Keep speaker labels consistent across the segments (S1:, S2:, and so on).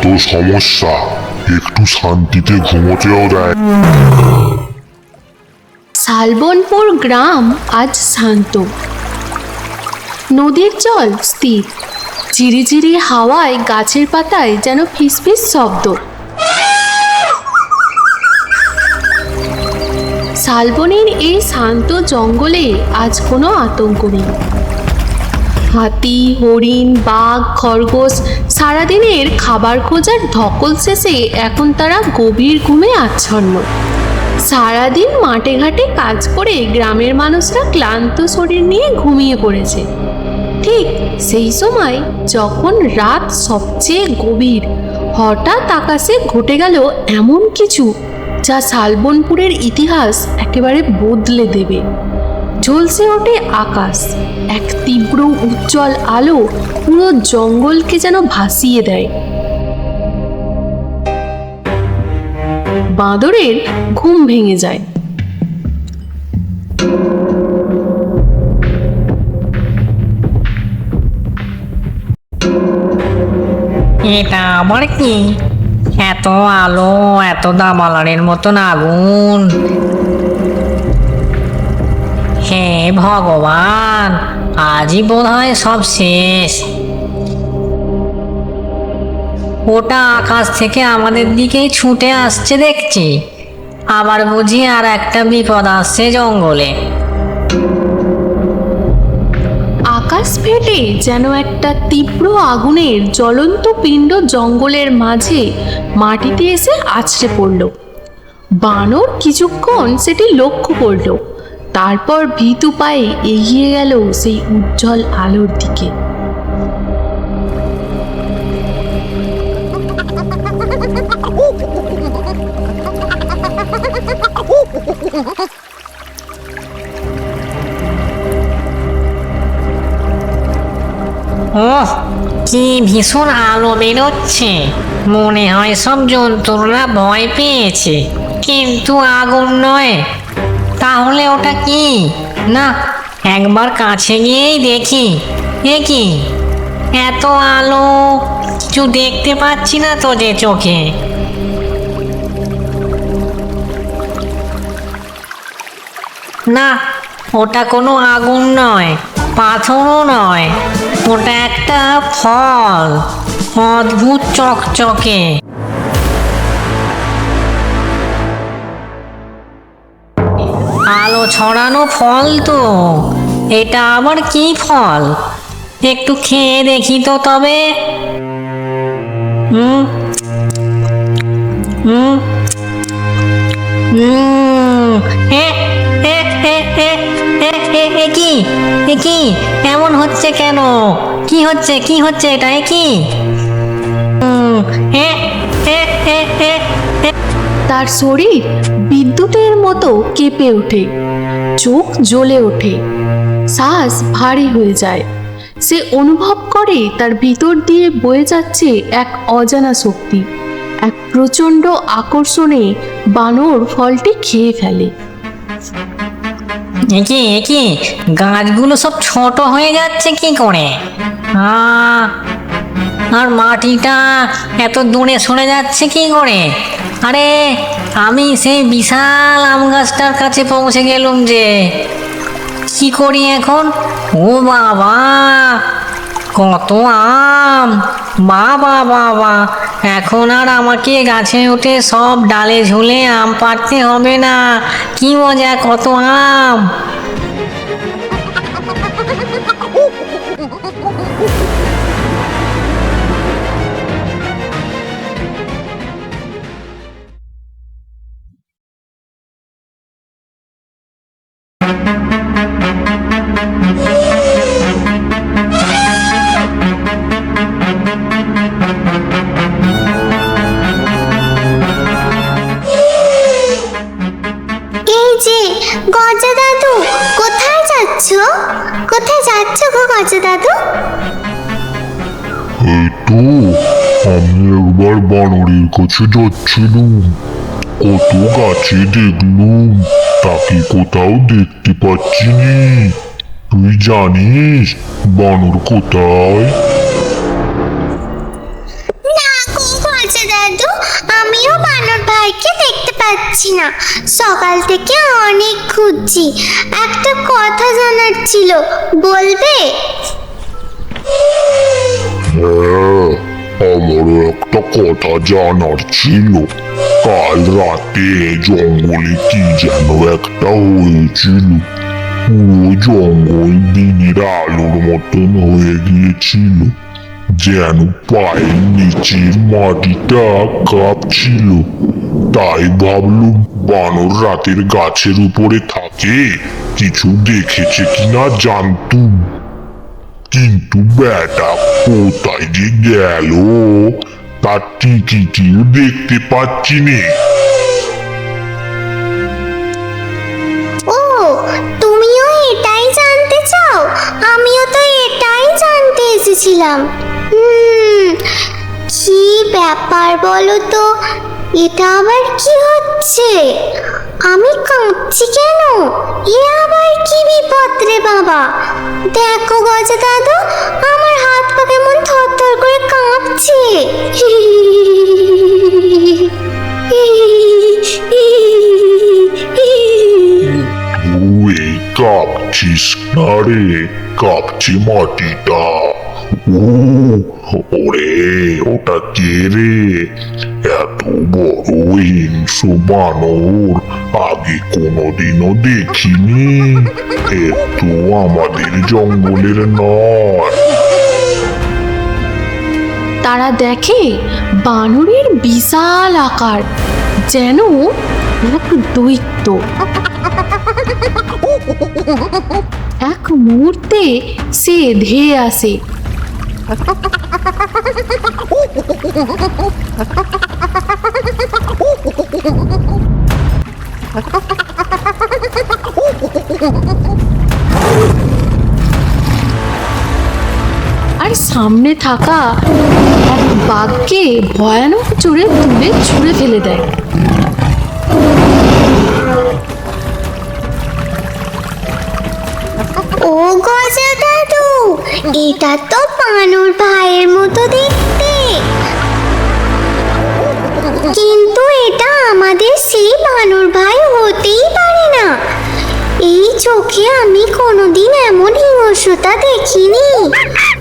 S1: কত সমস্যা, একটু শান্তিতে ঘুমোতেও দেয়।
S2: শালবনপুর গ্রাম আজ শান্ত। নদীর জল স্থির, ঝিরিঝিরি হাওয়ায় গাছের পাতায় যেন ফিসফিস শব্দ। শালবনের এই শান্ত জঙ্গলে আজ কোনো আতঙ্ক নেই। হাতি, হরিণ, বাঘ, খরগোশ সারাদিনের খাবার খোঁজার ধকল শেষে এখন তারা গভীর ঘুমে আচ্ছন্ন। সারাদিন মাঠে ঘাটে কাজ করে গ্রামের মানুষরা ক্লান্ত শরীর নিয়ে ঘুমিয়ে পড়েছে। ঠিক সেই সময় যখন রাত সবচেয়ে গভীর, হঠাৎ আকাশে ঘটে গেল এমন কিছু যা শালবনপুরের ইতিহাস একেবারে বদলে দেবে। ঝলসে ওঠে আকাশ, এক তীব্র উজ্জ্বল আলো পুরো জঙ্গলকে যেন ভাসিয়ে দেয়। বাঁদরের ঘুম ভেঙে যায়।
S3: এটা আবার কি? এত আলো, এত দামালারের মতন আগুন! হে ভগবান, আজই বোধ হয় সব শেষ। ওটা আকাশ থেকে আমাদের দিকেই ছুটে আসছে দেখছি। আবার বুঝি আর একটা বিপদ আসছে জঙ্গলে।
S2: আকাশ ফেটে যেন একটা তীব্র আগুনের জ্বলন্ত পিণ্ড জঙ্গলের মাঝে মাটিতে এসে আছড়ে পড়ল। বানর কিছুক্ষণ সেটি লক্ষ্য করল, তারপর ভীতু পায়ে এগিয়ে গেল সেই উজ্জ্বল আলোর দিকে।
S3: ওহ, কি ভীষণ আলো বেরোচ্ছে! মনে হয় সব জন্তুরা ভয় পেয়েছে, কিন্তু আগুন নয়। তাহলে ওটা কি? না, একবার কাছে গিয়েই দেখি। এ কি? এত আলো, কিছু দেখতে পাচ্ছি না তো যে চোখে। না, ওটা কোনো আগুন নয়, পাথরও নয়। ওটা একটা ফল, অদ্ভুত চকচকে। আলো ছড়ানো ফল তো। এটা আবার কি ফল? একটু খেয়ে দেখি তো তবে। হুম হুম হুম এ এ এ এ এ এ এ কি? এ কি এমন হচ্ছে কেন? কি হচ্ছে, কি হচ্ছে এটা? এ কি? এ এ এ এ এ
S2: তার শরীর বিদ্যুতের মতো কেঁপে ওঠে, চোখ জ্বলে ওঠে, শ্বাস ভারী হয়ে যায়। সে অনুভব করে তার ভিতর দিয়ে বয়ে যাচ্ছে এক অজানা শক্তি। এক প্রচণ্ড আকর্ষণে বানর ফলটি খেয়ে ফেলে।
S3: একি একি গাছগুলো সব ছোট হয়ে যাচ্ছে কি করে? আর মাটিটা এত দূরে সরে যাচ্ছে কি করে? আরে, আমি সেই বিশাল আম গাছটার কাছে পৌঁছে গেলুম যে। কি করি এখন? ও বাবা, কত আম! বাবা বাবা, এখন আর আমাকে গাছে উঠে সব ডালে ঝুলে আম পাড়তে হবে না। কি মজা, কত আম!
S4: এই যে গজা দাদু, কোথায় যাচ্ছ? কোথায় যাচ্ছ গো গজা দাদু?
S1: এই তো, আমি একবার বানরের কাছে যাচ্ছিলুম, কত গাছে দেখলুম, তাকে কোথাও দেখতে পাচ্ছি নি। তুই জানিস বানর কোথায়?
S4: না গো ভাইকে দেখতে পাচ্ছি না। সকাল থেকে অনেক খুঁজছি। একটা কথা জানার ছিল, বলবে?
S1: হ্যাঁ, আমারও একটা কথা জানার ছিল। কাল রাতে জঙ্গলে কি যেন একটা হয়েছিল। পুরো জঙ্গল দিনের আলোর মতন হয়ে গিয়েছিল, যেন পায়ের নিচের মাটিটা কাঁপছিল। তাই ভাবলুম বানর রাতের গাছের উপরে থাকে, কিছু দেখেছে কিনা জানতুম। কিন্তু ব্যাটা কোথায় যে গেল তার টিকিটিও দেখতে পাচ্ছি নে।
S4: ও, তুমিও এটাই জানতে চাও? আমিও তো এটাই জানতে এসেছিলাম। কি ব্যাপার বলো তো, এটা আবার কি হচ্ছে? আমি কাঁপছি কেন? এ আবার কি বিপদ রে বাবা? দেখো গজা দাদু, আমার হাত পা কেমন থরথর করে কাঁপছে।
S1: তুই কাঁপছিস না রে, কাঁপছে মাটিটা। ওরে, ওটা কে রে? এত বড় হিংস্র বানর আগে কোনোদিনও দেখিনি। এ তো আমাদের জঙ্গলের নয়।
S2: তারা দেখে বানরের বিশাল আকার, যেন এক দৈত্য। এক মুহূর্তে সে ধেয়ে আসে। আর সামনে থাকা এক বাঘকে ভয়ানক জোরে তুলে ছুঁড়ে ফেলে দেয়।
S4: ও গজা দাদু, এটা তো বানর ভাইয়ের মতো দেখতে, কিন্তু এটা আমাদের সেই বানর ভাই হতেই পারে না। এই চোখে আমি কোনোদিন এমন হিংস্রতা দেখিনি।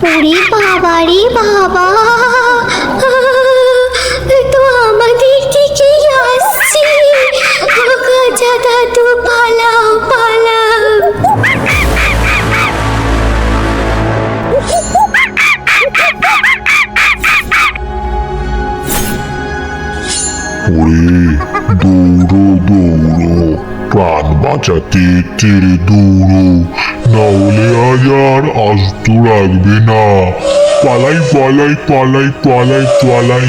S4: ওরে বাবা রে বাবা, তো আমাদের দিকেই আসছে। গজা দাদু, পালাও পালাও।
S1: ওরে, দৌড়ো দৌড়ো, প্রাণ বাঁচাতে তেড়ে দৌড়ো, না হলে আজ আর আস্ত রাখবে না। পালাই পালাই পালাই পালাই পালাই।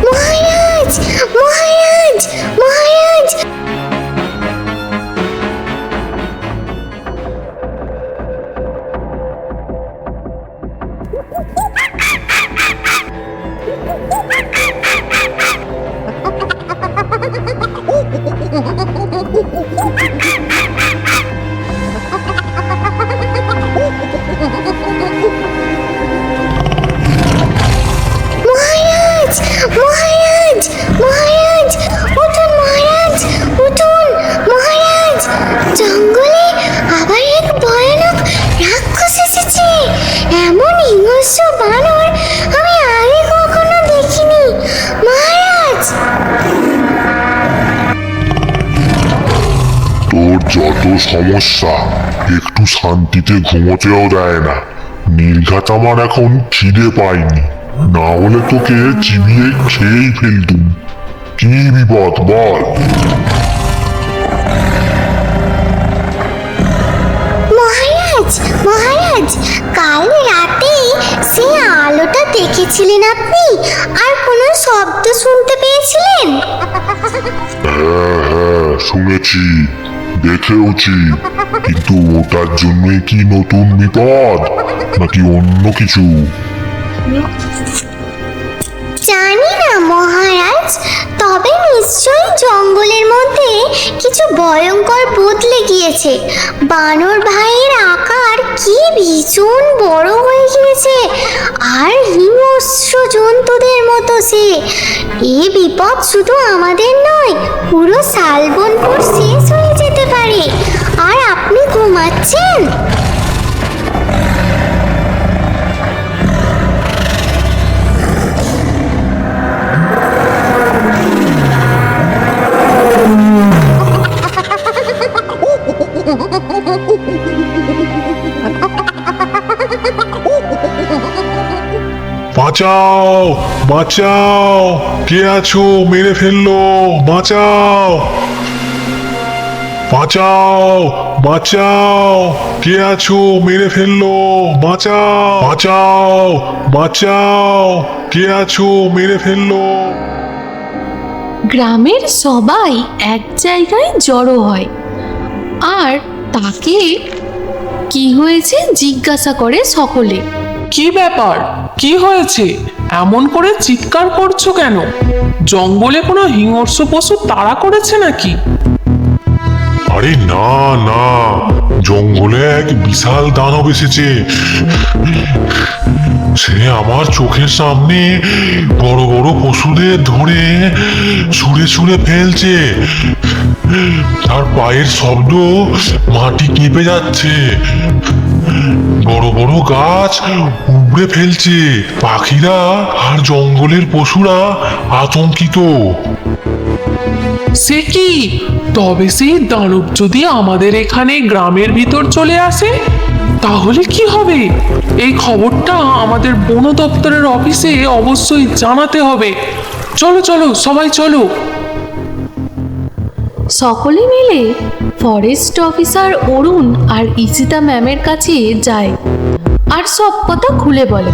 S4: মহারাজ, মহারাজ, মহারাজ! মহারাজ, মহারাজ, মহারাজ! উঠুন মহারাজ, উঠুন মহারাজ! জঙ্গলে আবার এক ভয়ানক রাক্ষস এসেছে। এমন হিংস্র বানর আমি আগে কখনো দেখিনি মহারাজ।
S1: তোর যত সমস্যা, একটু শান্তিতে ঘুমোতেও দেয় না। নির্ঘাত আমার এখন খিদে পায়নি, না হলে তোকে চিবিয়ে খেয়েই ফেলতুম। কি বিপদ বল?
S4: মহারাজ, মহারাজ, কাল রাতে সে আলোটা দেখেছিলেন আপনি? আর কোনো শব্দ শুনতে পেয়েছিলেন?
S1: শুনেছি, দেখেওছি, কিন্তু ওটার জন্যই কি নতুন বিপদ নাকি অন্য কিছু?
S4: জানি না মহারাজ, তবে নিশ্চয়ই জঙ্গলের মধ্যে কিছু ভয়ঙ্কর বদলে গিয়েছে। বানর ভাইয়ের আকার কি ভীষণ বড় হয়ে গিয়েছে, আর হিংস্র জন্তুদের মতো সে। এই বিপদ শুধু আমাদের নয়, পুরো শালবনপুর শেষ হয়ে যেতে পারে। আর আপনি ঘুমাচ্ছেন?
S1: বাঁচাও, বাঁচাও, কে আছো? মেরে ফেললো, বাঁচাও, বাঁচাও, বাঁচাও, কে আছো? মেরে ফেললো, বাঁচাও, বাঁচাও, বাঁচাও, কে আছো? মেরে ফেললো।
S2: গ্রামের সবাই এক জায়গায় জড়ো হয় আর তাকে কি হয়েছে জিজ্ঞাসা করে সকলে।
S5: কি ব্যাপার, কি হয়েছে? এমন করে চিৎকার করছো কেন? জঙ্গলে কোনো হিংস্র পশু তাড়া করেছে নাকি?
S1: আরে না না, জঙ্গলে এক বিশাল দানব এসেছে। সে আমার চোখের সামনে বড় বড় পশুদের ধরে ছুঁড়ে ছুঁড়ে ফেলছে। তার পায়ের শব্দ মাটি কেঁপে যাচ্ছে। বড় বড় গাছ উপড়ে ফেলছে। পাখিরা আর জঙ্গলের পশুরা আতঙ্কিত।
S5: সে কি? তবে সেই দানব যদি আমাদের এখানে গ্রামের ভিতর চলে আসে তাহলে কি হবে? এই খবরটা আমাদের বন দপ্তরের অফিসে অবশ্যই জানাতে হবে। চলো চলো, সবাই চলো।
S2: সকলে মিলে ফরেস্ট অফিসার অরুণ আর ইসিতা ম্যামের কাছে যায় আর সব কথা খুলে বলে।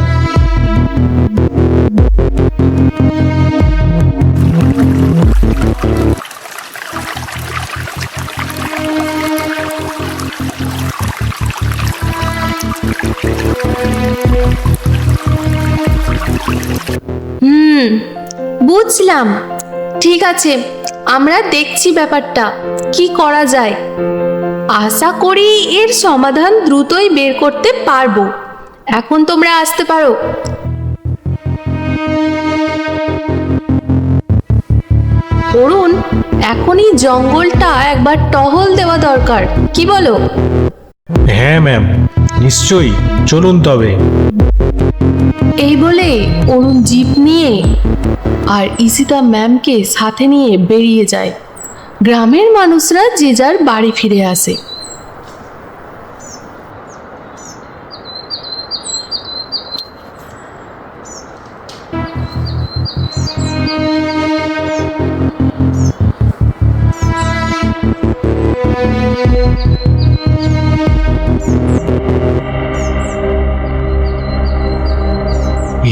S2: বুঝলাম, ঠিক আছে, আমরা দেখছি ব্যাপারটা কি করা যায়। আশা করি এর সমাধান দ্রুতই বের করতে পারবো। এখন তোমরা আসতে পারো। অরুণ, এখনই জঙ্গলটা একবার টহল দেওয়া দরকার, কি বলো?
S6: হ্যাঁ ম্যাম, নিশ্চয়ই, চলুন তবে।
S2: এই বলে অরুণ জিপ নিয়ে আর ইসিতা ম্যামকে সাথে নিয়ে বেরিয়ে যায়। গ্রামের মানুষরা যে যার বাড়ি ফিরে আসে।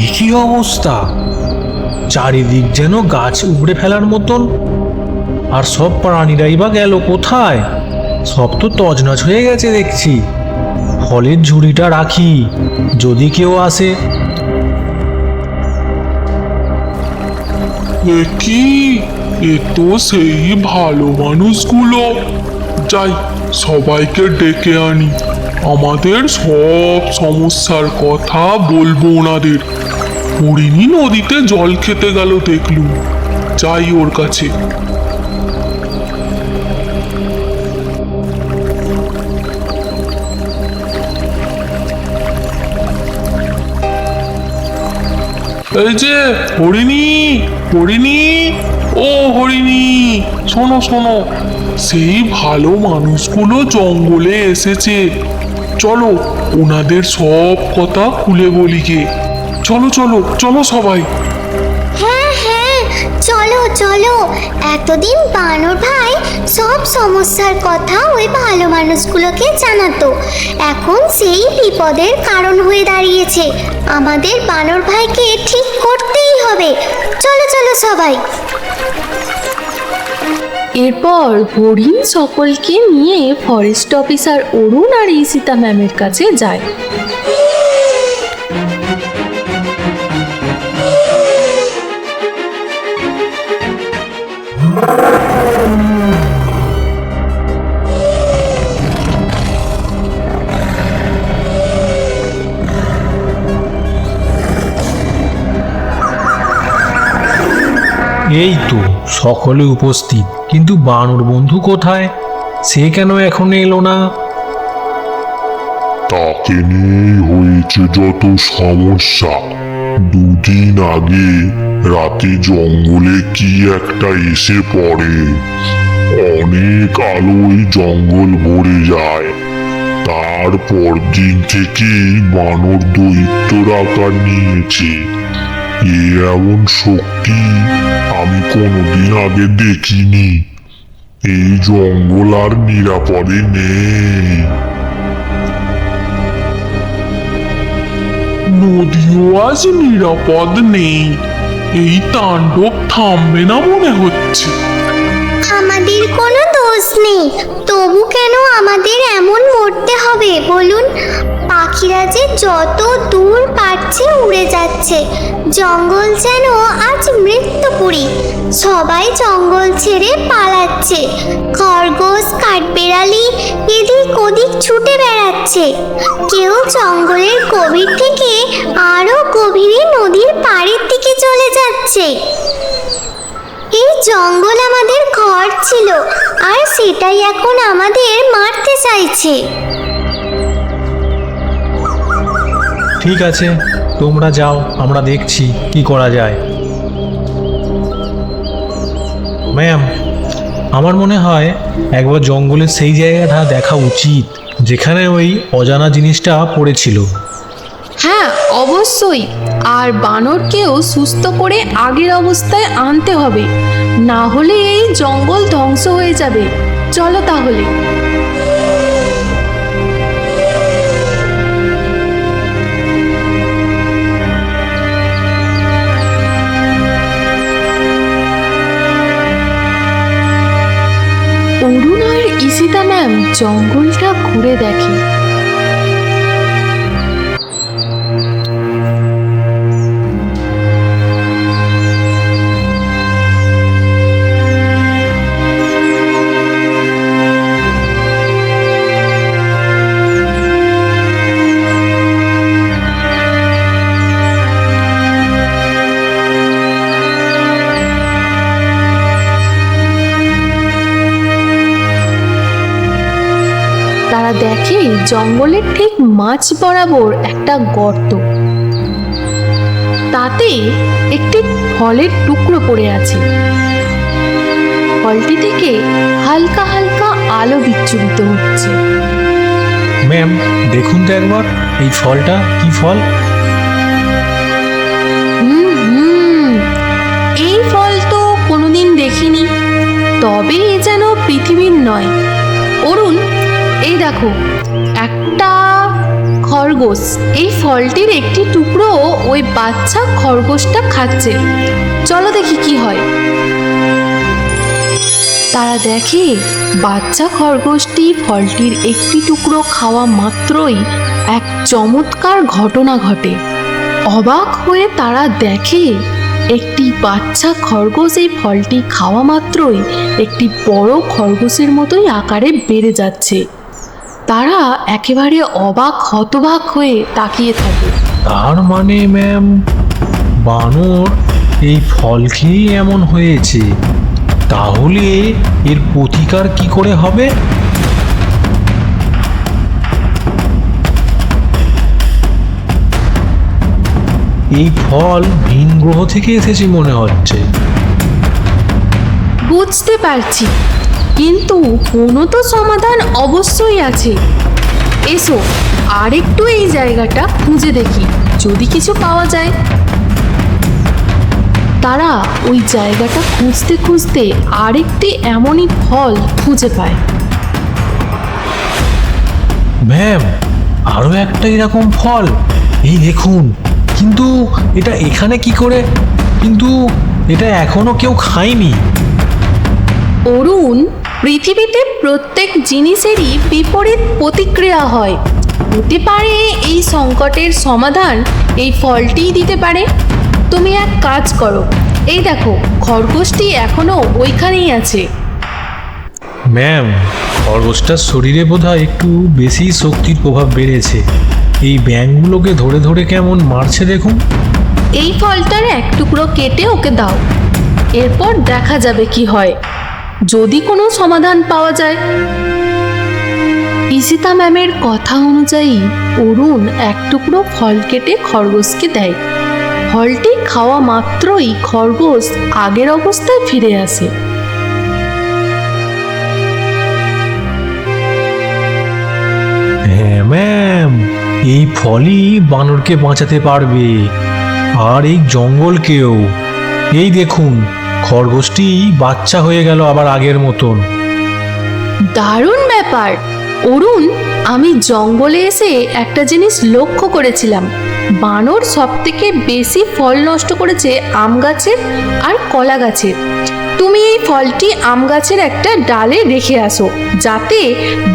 S6: এ কি অবস্থা! চারিদিক যেন গাছ উপড়ে ফেলার মতন। আর সব প্রাণীরাই বা গেল কোথায়? সব তো তছনছ হয়ে গেছে দেখছি। ফলের ঝুড়িটা রাখি, যদি কেউ আসে।
S1: এ কি? এ তো সেই ভালো মানুষগুলো। যাই, সবাইকে ডেকে আনি, আমাদের সব সমস্যার কথা বলবো ওনাদের। হরিণী নদীতে জল খেতে গেল দেখলুম, যাই ওর কাছে। এই যে হরিণী, হরিণী, ও হরিণী, শোনো শোনো, সেই ভালো মানুষগুলো জঙ্গলে এসেছে। চলো ওনাদের সব কথা খুলে বলি গে। চলো চলো চলো সবাই।
S4: হ্যাঁ হ্যাঁ, চলো চলো। এতদিন বানর ভাই সব সমস্যার কথা ওই ভালো মানুষগুলোকে জানাতো, এখন সেই বিপদের কারণ হয়ে দাঁড়িয়েছে। আমাদের বানর ভাইকে ঠিক করতেই হবে। চলো চলো সবাই।
S2: এরপর হরিণ সকলকে নিয়ে ফরেস্ট অফিসার অরুণ আর ঈশিতা ম্যামের কাছে যায়।
S6: এই তো সকলে উপস্থিত, কিন্তু বানর বন্ধু কোথায়? সে কেন এখন এলো না?
S1: তাকে নিয়েই হয়েছে যত সমস্যা। দুদিন আগে রাতে জঙ্গলে কি একটা এসে পড়ে। অনেক আলোয় জঙ্গল ভরে যায়। তারপর দিন থেকেই বানর দৈত্যর আকার নিয়েছে। এমন শক্তি আমি কোনোদিন আগে দেখিনি। এই জঙ্গল আর নিরাপদে নেই।
S5: নদীও আজ নিরাপদ নেই। এই তাণ্ডব থামবে না মনে হচ্ছে।
S4: আমাদের কোনো দোষ নেই, তবু কেন আমাদের এমন মরতে হবে বলুন? পাখিরা যে যত দূর পারছে উড়ে যাচ্ছে। জঙ্গল যেন আজ মৃত্যুপুরী। সবাই জঙ্গল ছেড়ে পালাচ্ছে। খরগোশ, কাঠবেড়ালি এদিক ওদিক ছুটে বেড়াচ্ছে। কেউ জঙ্গলের গভীর থেকে আরো গভীরে নদীর পাড়ের দিকে চলে যাচ্ছে। এই জঙ্গল আমাদের ঘর ছিল, আর সেটাই এখন আমাদের মারতে চাইছে।
S6: ঠিক আছে, তোমরা যাও, আমরা দেখছি কি করা যায়। ম্যাম, আমার মনে হয় একবার জঙ্গলের সেই জায়গাটা দেখা উচিত যেখানে ওই অজানা জিনিসটা পড়েছিল।
S2: হ্যাঁ, অবশ্যই। আর বানরকেও সুস্থ করে আগের অবস্থায় আনতে হবে, না হলে এই জঙ্গল ধ্বংস হয়ে যাবে। চলো তাহলে। অরুণ আর ঈশিতা ম্যাম জঙ্গলটা ঘুরে দেখে। তারা দেখে জঙ্গলের ঠিক মাঝ বরাবর একটা গর্ত। তাতে একটি ফলের টুকরো পড়ে আছে। ফলটি থেকে হালকা হালকা আলো বিচ্ছুরিত হচ্ছে।
S6: ম্যাম, দেখুন তো একবার এই ফলটা কি ফল?
S2: এই ফল তো কোনোদিন দেখিনি, তবে এ যেন পৃথিবীর নয়। অরুণ, এই দেখো, একটা খরগোশ এই ফলটির একটি টুকরো ওই বাচ্চা খরগোশটা খাচ্ছে। চলো দেখি কি হয়। তারা দেখে বাচ্চা খরগোশটি ফলটির একটি টুকরো খাওয়া মাত্রই এক চমৎকার ঘটনা ঘটে। অবাক হয়ে তারা দেখে একটি বাচ্চা খরগোশ এই ফলটি খাওয়া মাত্রই একটি বড় খরগোশের মতোই আকারে বেড়ে যাচ্ছে। তারা একেবারে অবাক হতবাক হয়ে তাকিয়ে থাকে।
S6: তার মানে ম্যাম, বানর এই ফল খেয়েই এমন হয়েছে। তাহলে এর প্রতিকার কি করে হবে? এই ফল ভিন গ্রহ থেকে এসেছে মনে হচ্ছে।
S2: বুঝতে পারছি, কিন্তু কোনো তো সমাধান অবশ্যই আছে। এসো আরেকটু এই জায়গাটা খুঁজে দেখি, যদি কিছু পাওয়া যায়। তারা ওই জায়গাটা খুঁজতে খুঁজতে আরেকটি এমনই ফল খুঁজে পায়।
S6: ম্যাম, আরো একটা এরকম ফল, এই দেখুন। কিন্তু এটা এখানে কি করে? কিন্তু এটা এখনো কেউ খায়নি।
S2: অরুণ, পৃথিবীতে প্রত্যেক জিনিসেরই বিপরীত প্রতিক্রিয়া হয়। হতে পারে এই সংকটের সমাধান এই ফলটিই দিতে পারে। তুমি এক কাজ করো, এই দেখো খরগোশটি এখনো ওইখানেই আছে।
S6: ম্যাম, খরগোশটার শরীরে বোধহয় একটু বেশি শক্তির প্রভাব বেড়েছে। এই ব্যাঙগুলোকে ধরে ধরে কেমন মারছে দেখুন।
S2: এই ফলটার এক টুকরো কেটে ওকে দাও, এরপর দেখা যাবে কি হয়, যদি কোনো সমাধান পাওয়া যায়। ঈশিতা ম্যামের কথা অনুযায়ী অরুণ এক টুকরো ফল কেটে খরগোশকে দেয়। ফলটি খাওয়া মাত্রই খরগোশ আগের অবস্থায় ফিরে আসে।
S6: হ্যাঁ ম্যাম, এই ফলই বানরকে বাঁচাতে পারবে, আর এই জঙ্গলকেও। এই দেখুন, খরগোশটি বাচ্চা হয়ে গেল আবার আগের মতন।
S2: দারুণ ব্যাপার অরুণ, আমি জঙ্গলে এসে একটা জিনিস লক্ষ্য করেছিলাম। বানর সব থেকে বেশি ফল নষ্ট করেছে আম গাছের আর কলা গাছের। তুমি এই ফলটি আম গাছের একটা ডালে রেখে আসো, যাতে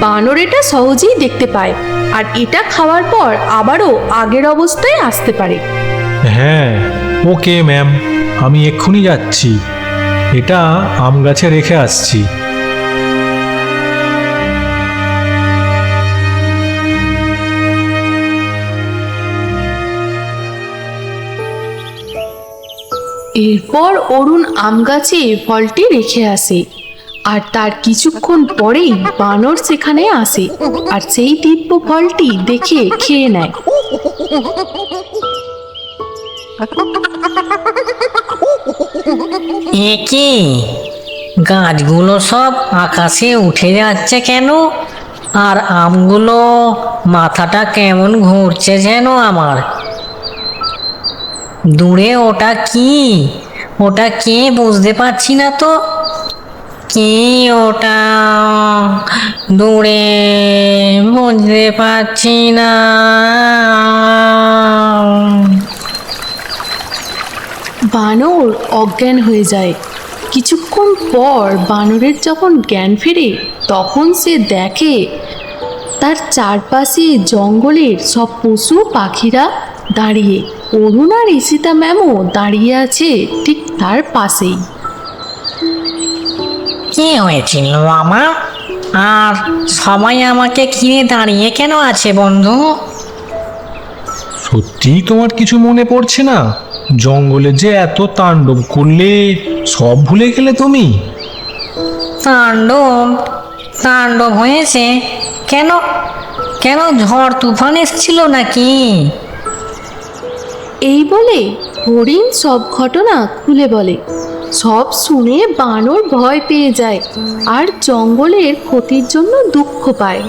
S2: বানর এটা সহজেই দেখতে পায় আর এটা খাওয়ার পর আবারও আগের অবস্থায় আসতে পারে।
S6: হ্যাঁ, ওকে ম্যাম, আমি এক্ষুনি যাচ্ছি। এটা আম গাছে রেখে আসছি।
S2: এরপর অরুণ আম গাছে ফলটি রেখে আসে, আর তার কিছুক্ষণ পরেই বানর সেখানে আসে আর সেই দিব্য ফলটি দেখে খেয়ে নেয়।
S3: এ কি, গাছগুলো সব আকাশে উঠে যাচ্ছে কেন? আর আমগুলো মাথাটা কেমন ঘুরছে যেন আমার। দূরে ওটা কি? ওটা কে বুঝতে পারছি না তো। কি ওটা? দূরে বুঝতে পারছি না।
S2: বানর অজ্ঞান হয়ে যায়। কিছুক্ষণ পর বানরের যখন জ্ঞান ফেরে, তখন সে দেখে তার চারপাশে জঙ্গলের সব পশু পাখিরা দাঁড়িয়ে। অরুণ আর ঈশিতা ম্যামও দাঁড়িয়ে আছে ঠিক তার পাশেই।
S3: কি হয়েছিল আমার? আর সবাই আমাকে ঘিরে দাঁড়িয়ে কেন আছে বন্ধু?
S6: সত্যিই তোমার কিছু মনে পড়ছে না? জঙ্গলে যে এত তাণ্ডব করলে, সব ভুলে গেলে তুমি?
S3: তাণ্ডব? তাণ্ডব হয়েছে কেন? কেন ঝড় তুফান এসেছিল নাকি?
S2: এই বলে হরিণ সব ঘটনা খুলে বলে। সব শুনে বানর ভয় পেয়ে যায় আর জঙ্গলের ক্ষতির জন্য দুঃখ পায়।